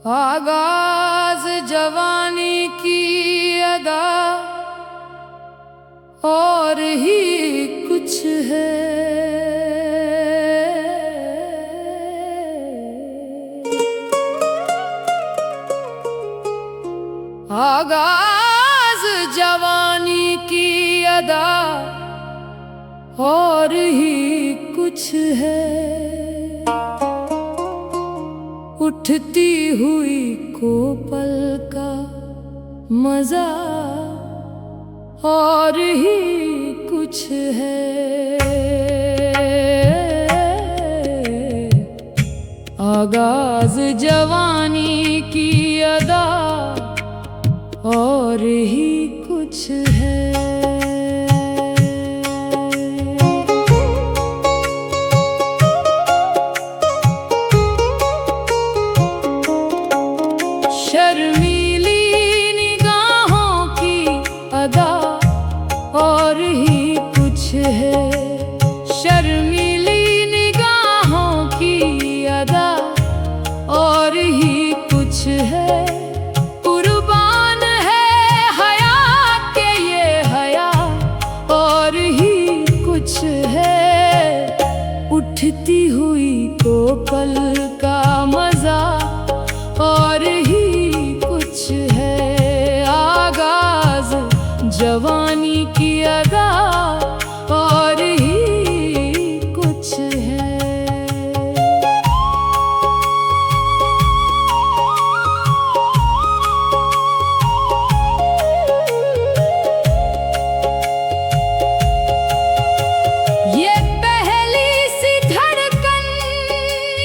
आगाज जवानी की अदा और ही कुछ है। आगाज जवानी की अदा और ही कुछ है। उठती हुई कोपल का मजा और ही कुछ है। आगाज जवानी की अदा और ही कुछ है। शर्मीली निगाहों की अदा और ही कुछ है। शर्मीली निगाहों की अदा और ही कुछ है। कुर्बान है हया के ये हया और ही कुछ है। उठती हुई कोपल का मजा और ही कुछ है। आगाज जवानी की अदा और ही कुछ है। ये पहली सी धड़कन,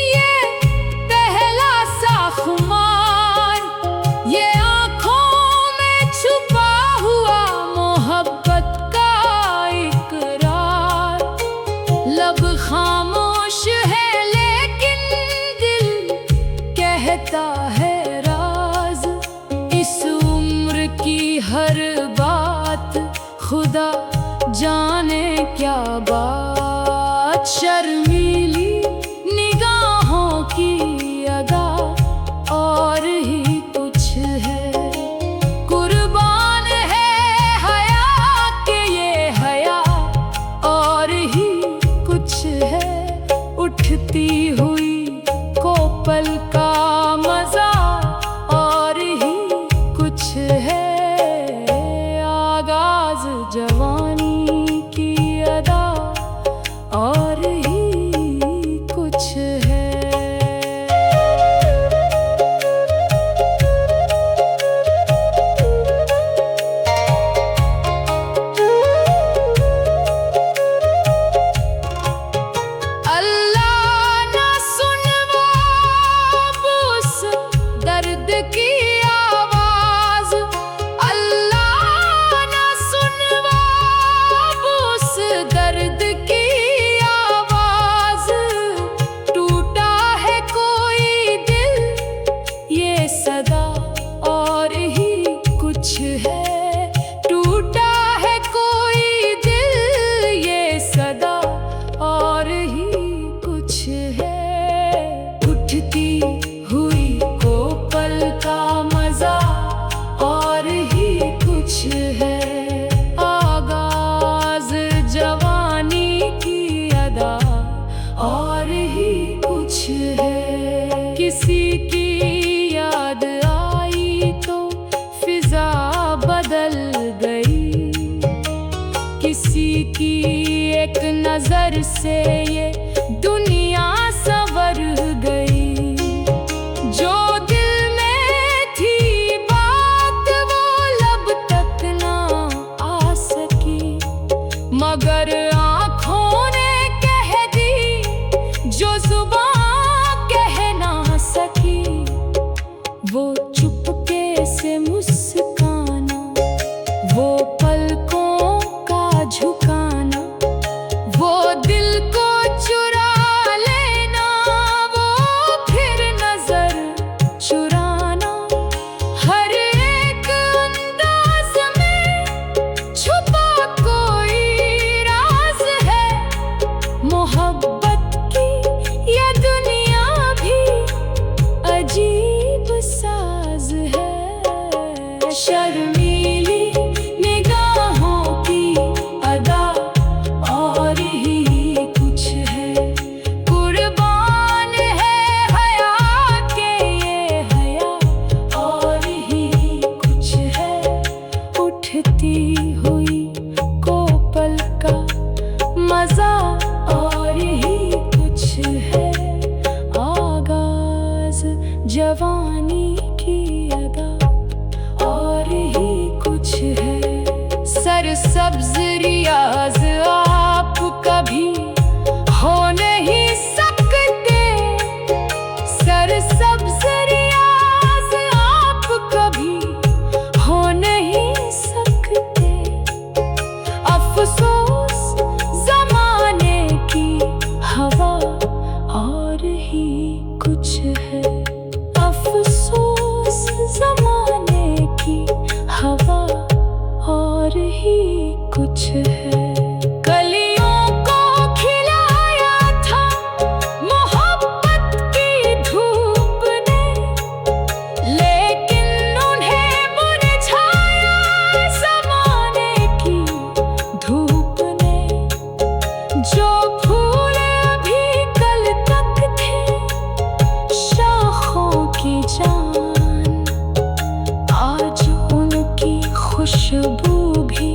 ये पहला सा खुमार, ये आँखों में छुपा हुआ मोहब्बत का इकरार। लब खामोश है लेकिन दिल कहता है राज। इस उम्र की हर बात खुदा जाने क्या बात। शर्मीली निगाहों की अदा और ही कुछ है। कुर्बान है हया के ये हया और ही कुछ है। उठती हुई कोपल का मजा और ही कुछ है। आगाज जवानी की अदा और ही कुछ है। अल्लाह ना सुनवा उस दर्द की आवाज। अल्लाह ना सुनवा उस दर्द की आवाज। टूटा है कोई दिल ये सदा और ही कुछ है। टूटा है कोई दिल ये सदा और ही कुछ है। उठती हुई कोपल का मजा और ही कुछ है। आगाज जवानी की अदा और ही कुछ है। किसी की याद आई तो फिजा बदल गई। किसी की एक नजर से ये दुनिया संवर गई। जो दिल में थी बात वो लब तक ना आ सकी। मगर आँखों ने कह दी जो जुबान कह ना सकी। वो चुपके से मुस्काना, वो पलकों का झुकाना, वो दिल को जवानी की अदा और ही कुछ है। सरसब्ज रियाज आप कभी हो नहीं सकते, सरसब्ज रियाज आप कभी हो नहीं सकते। अफसोस जमाने की हवा और ही कुछ है, अफसोस जमाने की हवा और ही कुछ है। कलियों को खिलाया था मोहब्बत की धूप ने, लेकिन उन्हें मुरझाया जमाने की धूप ने। जो फूल अभी कल तक थे शाखों की जान, आज उनकी खुशबू भी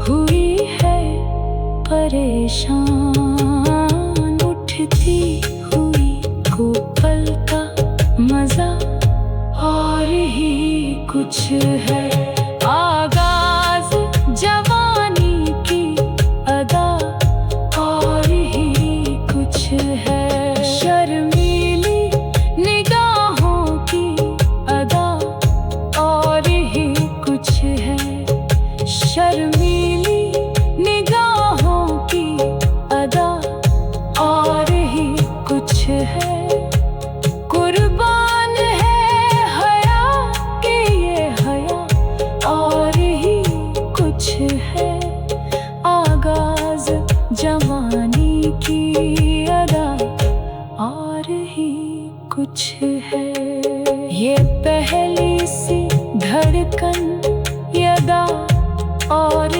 हुई है परेशान। उठती हुई कोपल का मजा और ही कुछ है। आगाज जवानी की अदा और ही कुछ है। शर्मीली निगाहों की अदा और ही कुछ है। शर्मीली निगाहों की अदा और ही कुछ है। कुर्बान है हया के ये हया और ही कुछ है। आगाज जवानी की अदा और ही कुछ है। ये पहली सी धड़कन अदा और